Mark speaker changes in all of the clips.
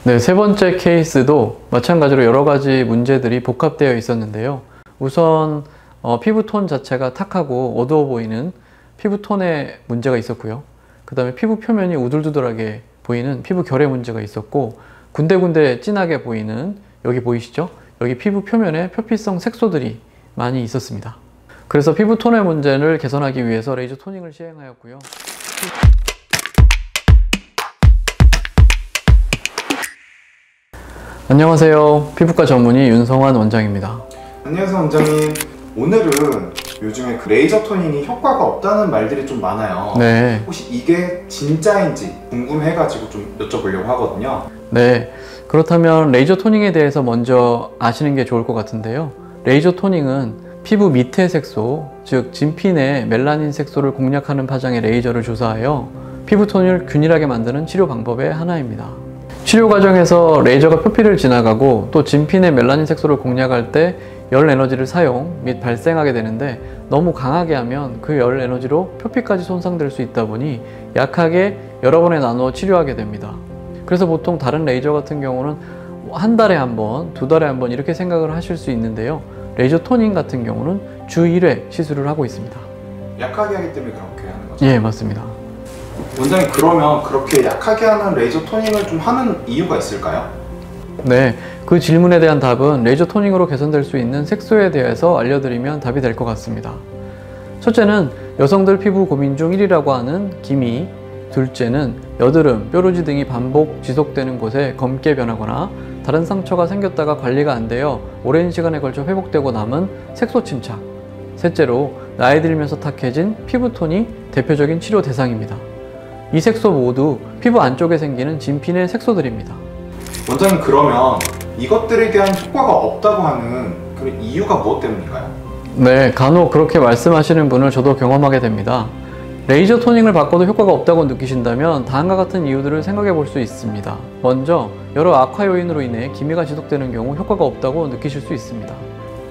Speaker 1: 네, 세 번째 케이스도 마찬가지로 여러 가지 문제들이 복합되어 있었는데요. 우선 피부톤 자체가 탁하고 어두워 보이는 피부톤에 문제가 있었고요. 그 다음에 피부 표면이 우둘두둘하게 보이는 피부 결의 문제가 있었고, 군데군데 진하게 보이는, 여기 보이시죠? 여기 피부 표면에 표피성 색소들이 많이 있었습니다. 그래서 피부톤의 문제를 개선하기 위해서 레이저 토닝을 시행하였고요. 안녕하세요. 피부과 전문의 윤성환 원장입니다.
Speaker 2: 안녕하세요 원장님. 오늘은 요즘에 그 레이저 토닝이 효과가 없다는 말들이 좀 많아요.
Speaker 1: 네.
Speaker 2: 혹시 이게 진짜인지 궁금해가지고 좀 여쭤보려고 하거든요.
Speaker 1: 네. 그렇다면 레이저 토닝에 대해서 먼저 아시는 게 좋을 것 같은데요. 레이저 토닝은 피부 밑의 색소, 즉 진피 내 멜라닌 색소를 공략하는 파장의 레이저를 주사하여 피부톤을 균일하게 만드는 치료 방법의 하나입니다. 치료 과정에서 레이저가 표피를 지나가고 또 진피 내 멜라닌 색소를 공략할 때 열 에너지를 사용 및 발생하게 되는데, 너무 강하게 하면 그 열 에너지로 표피까지 손상될 수 있다 보니 약하게 여러 번에 나누어 치료하게 됩니다. 그래서 보통 다른 레이저 같은 경우는 한 달에 한 번, 두 달에 한 번 이렇게 생각을 하실 수 있는데요. 레이저 토닝 같은 경우는 주 1회 시술을 하고 있습니다.
Speaker 2: 약하게 하기 때문에 그렇게 하는 거죠?
Speaker 1: 예, 맞습니다.
Speaker 2: 원장님, 그러면 그렇게 약하게 하는 레이저 토닝을 좀 하는 이유가 있을까요?
Speaker 1: 네, 그 질문에 대한 답은 레이저 토닝으로 개선될 수 있는 색소에 대해서 알려드리면 답이 될 것 같습니다. 첫째는 여성들 피부 고민 중 1위라고 하는 기미, 둘째는 여드름, 뾰루지 등이 반복 지속되는 곳에 검게 변하거나 다른 상처가 생겼다가 관리가 안 되어 오랜 시간에 걸쳐 회복되고 남은 색소 침착, 셋째로 나이 들면서 탁해진 피부톤이 대표적인 치료 대상입니다. 이 색소 모두 피부 안쪽에 생기는 진피 내 색소들입니다.
Speaker 2: 원장님, 그러면 이것들에 대한 효과가 없다고 하는 그런 이유가 무엇 때문인가요?
Speaker 1: 네, 간혹 그렇게 말씀하시는 분을 저도 경험하게 됩니다. 레이저 토닝을 받고도 효과가 없다고 느끼신다면 다음과 같은 이유들을 생각해 볼 수 있습니다. 먼저, 여러 악화 요인으로 인해 기미가 지속되는 경우 효과가 없다고 느끼실 수 있습니다.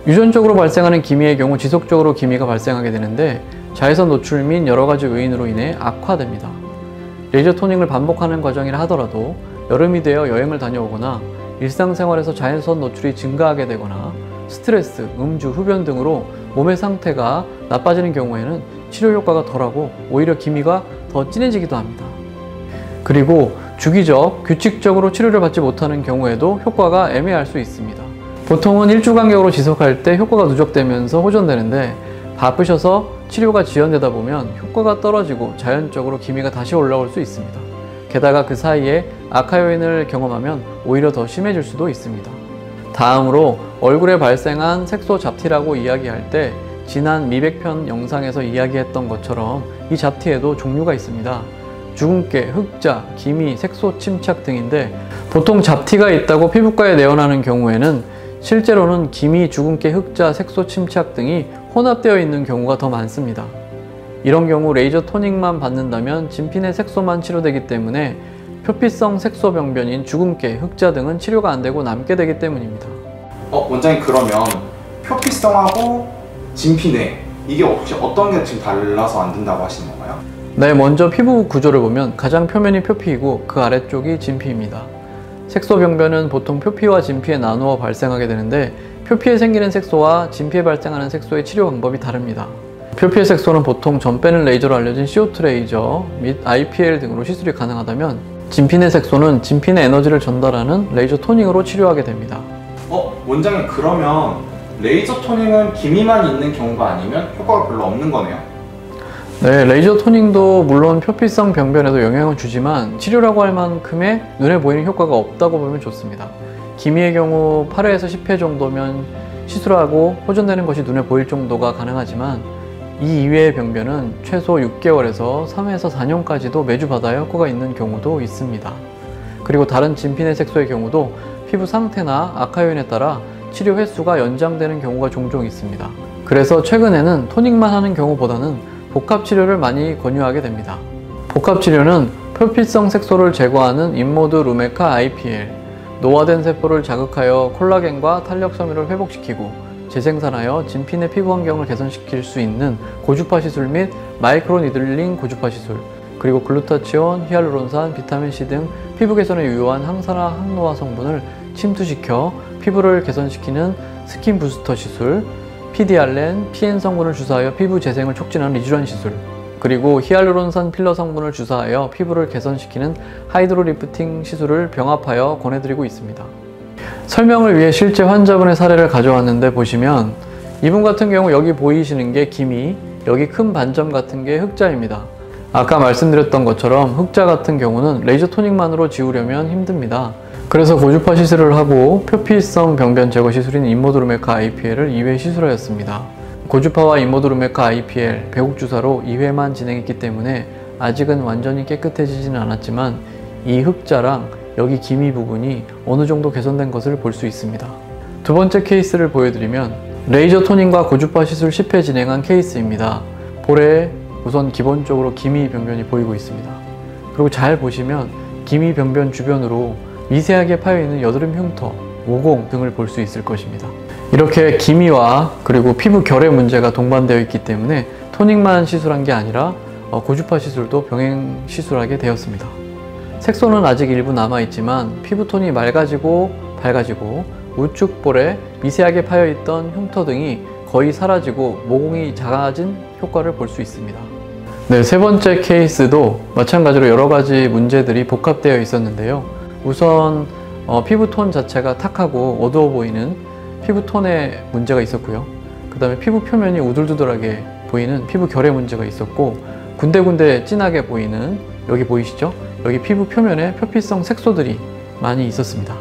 Speaker 1: 유전적으로 발생하는 기미의 경우 지속적으로 기미가 발생하게 되는데, 자외선 노출 및 여러 가지 요인으로 인해 악화됩니다. 레이저 토닝을 반복하는 과정이라 하더라도 여름이 되어 여행을 다녀오거나 일상생활에서 자외선 노출이 증가하게 되거나 스트레스, 음주, 흡연 등으로 몸의 상태가 나빠지는 경우에는 치료 효과가 덜하고 오히려 기미가 더 진해지기도 합니다. 그리고 주기적, 규칙적으로 치료를 받지 못하는 경우에도 효과가 애매할 수 있습니다. 보통은 일주 간격으로 지속할 때 효과가 누적되면서 호전되는데, 바쁘셔서 치료가 지연되다 보면 효과가 떨어지고 자연적으로 기미가 다시 올라올 수 있습니다. 게다가 그 사이에 악화 요인을 경험하면 오히려 더 심해질 수도 있습니다. 다음으로 얼굴에 발생한 색소 잡티라고 이야기할 때 지난 미백편 영상에서 이야기했던 것처럼 이 잡티에도 종류가 있습니다. 주근깨, 흑자, 기미, 색소 침착 등인데, 보통 잡티가 있다고 피부과에 내원하는 경우에는 실제로는 기미, 주근깨, 흑자, 색소 침착 등이 혼합되어 있는 경우가 더 많습니다. 이런 경우 레이저 토닝만 받는다면 진피 내 색소만 치료되기 때문에 표피성 색소 병변인 주근깨, 흑자 등은 치료가 안 되고 남게 되기 때문입니다.
Speaker 2: 원장님, 그러면 표피성하고 진피 내, 이게 혹시 어떤 게 지금 달라서 안 된다고 하시는 건가요?
Speaker 1: 네, 먼저 피부 구조를 보면 가장 표면이 표피이고 그 아래쪽이 진피입니다. 색소 병변은 보통 표피와 진피에 나누어 발생하게 되는데, 표피에 생기는 색소와 진피에 발생하는 색소의 치료 방법이 다릅니다. 표피의 색소는 보통 전 빼는 레이저로 알려진 CO2 레이저 및 IPL 등으로 시술이 가능하다면, 진피 내 색소는 진피 내 에너지를 전달하는 레이저 토닝으로 치료하게 됩니다.
Speaker 2: 원장님, 그러면 레이저 토닝은 기미만 있는 경우가 아니면 효과가 별로 없는 거네요?
Speaker 1: 네, 레이저 토닝도 물론 표피성 병변에도 영향을 주지만 치료라고 할 만큼의 눈에 보이는 효과가 없다고 보면 좋습니다. 기미의 경우 8회에서 10회 정도면 시술하고 호전되는 것이 눈에 보일 정도가 가능하지만, 이 이외의 병변은 최소 6개월에서 3에서 4년까지도 매주 받아야 효과가 있는 경우도 있습니다. 그리고 다른 진피 내 색소의 경우도 피부 상태나 악화 요인에 따라 치료 횟수가 연장되는 경우가 종종 있습니다. 그래서 최근에는 토닝만 하는 경우보다는 복합 치료를 많이 권유하게 됩니다. 복합 치료는 표피성 색소를 제거하는 인모드 루메카 IPL, 노화된 세포를 자극하여 콜라겐과 탄력 섬유를 회복시키고 재생산하여 진피 내 피부 환경을 개선시킬 수 있는 고주파 시술 및 마이크로 니들링 고주파 시술, 그리고 글루타치온, 히알루론산, 비타민C 등 피부 개선에 유효한 항산화 항노화 성분을 침투시켜 피부를 개선시키는 스킨 부스터 시술, PDRN, PN 성분을 주사하여 피부 재생을 촉진하는 리쥬란 시술, 그리고 히알루론산 필러 성분을 주사하여 피부를 개선시키는 하이드로 리프팅 시술을 병합하여 권해드리고 있습니다. 설명을 위해 실제 환자분의 사례를 가져왔는데 보시면 이분 같은 경우 여기 보이시는 게 기미, 여기 큰 반점 같은 게 흑자입니다. 아까 말씀드렸던 것처럼 흑자 같은 경우는 레이저 토닉만으로 지우려면 힘듭니다. 그래서 고주파 시술을 하고 표피성 병변 제거 시술인 인모드루메카 IPL을 2회 시술하였습니다. 고주파와 인모드루메카 IPL 배국 주사로 2회만 진행했기 때문에 아직은 완전히 깨끗해지지는 않았지만 이 흑자랑 여기 기미 부분이 어느 정도 개선된 것을 볼 수 있습니다. 두 번째 케이스를 보여드리면 레이저 토닝과 고주파 시술 10회 진행한 케이스입니다. 볼에 우선 기본적으로 기미 병변이 보이고 있습니다. 그리고 잘 보시면 기미 병변 주변으로 미세하게 파여있는 여드름 흉터, 모공 등을 볼 수 있을 것입니다. 이렇게 기미와 그리고 피부 결의 문제가 동반되어 있기 때문에 토닝만 시술한 게 아니라 고주파 시술도 병행 시술하게 되었습니다. 색소는 아직 일부 남아있지만 피부톤이 맑아지고 밝아지고 우측 볼에 미세하게 파여있던 흉터 등이 거의 사라지고 모공이 작아진 효과를 볼 수 있습니다. 네, 세 번째 케이스도 마찬가지로 여러 가지 문제들이 복합되어 있었는데요. 우선 피부톤 자체가 탁하고 어두워 보이는 피부톤에 문제가 있었고요. 그 다음에 피부 표면이 우둘두둘하게 보이는 피부 결의 문제가 있었고, 군데군데 진하게 보이는 여기 보이시죠? 여기 피부 표면에 표피성 색소들이 많이 있었습니다.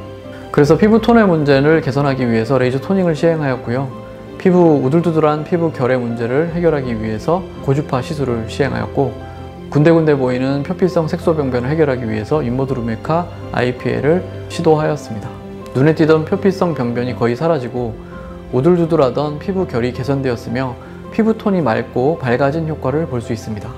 Speaker 1: 그래서 피부톤의 문제를 개선하기 위해서 레이저 토닝을 시행하였고요. 피부 우둘두둘한 피부 결의 문제를 해결하기 위해서 고주파 시술을 시행하였고, 군데군데 보이는 표피성 색소 병변을 해결하기 위해서 인모드루메카 IPL을 시도하였습니다. 눈에 띄던 표피성 병변이 거의 사라지고 우둘두둘하던 피부 결이 개선되었으며 피부톤이 맑고 밝아진 효과를 볼 수 있습니다.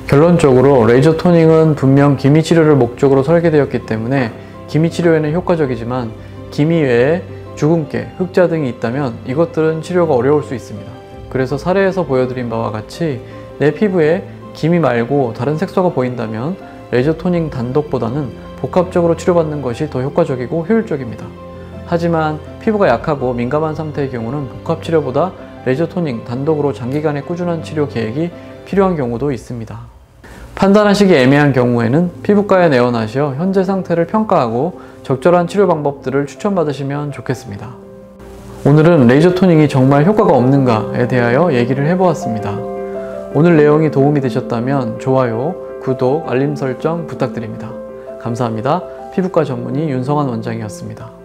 Speaker 1: 결론적으로 레이저 토닝은 분명 기미 치료를 목적으로 설계되었기 때문에 기미 치료에는 효과적이지만 기미 외에 주근깨, 흑자 등이 있다면 이것들은 치료가 어려울 수 있습니다. 그래서 사례에서 보여드린 바와 같이 내 피부에 기미 말고 다른 색소가 보인다면 레이저 토닝 단독보다는 복합적으로 치료받는 것이 더 효과적이고 효율적입니다. 하지만 피부가 약하고 민감한 상태의 경우는 복합 치료보다 레이저 토닝 단독으로 장기간의 꾸준한 치료 계획이 필요한 경우도 있습니다. 판단하시기 애매한 경우에는 피부과에 내원하셔 현재 상태를 평가하고 적절한 치료 방법들을 추천받으시면 좋겠습니다. 오늘은 레이저 토닝이 정말 효과가 없는가에 대하여 얘기를 해보았습니다. 오늘 내용이 도움이 되셨다면 좋아요, 구독, 알림 설정 부탁드립니다. 감사합니다. 피부과 전문의 윤성환 원장이었습니다.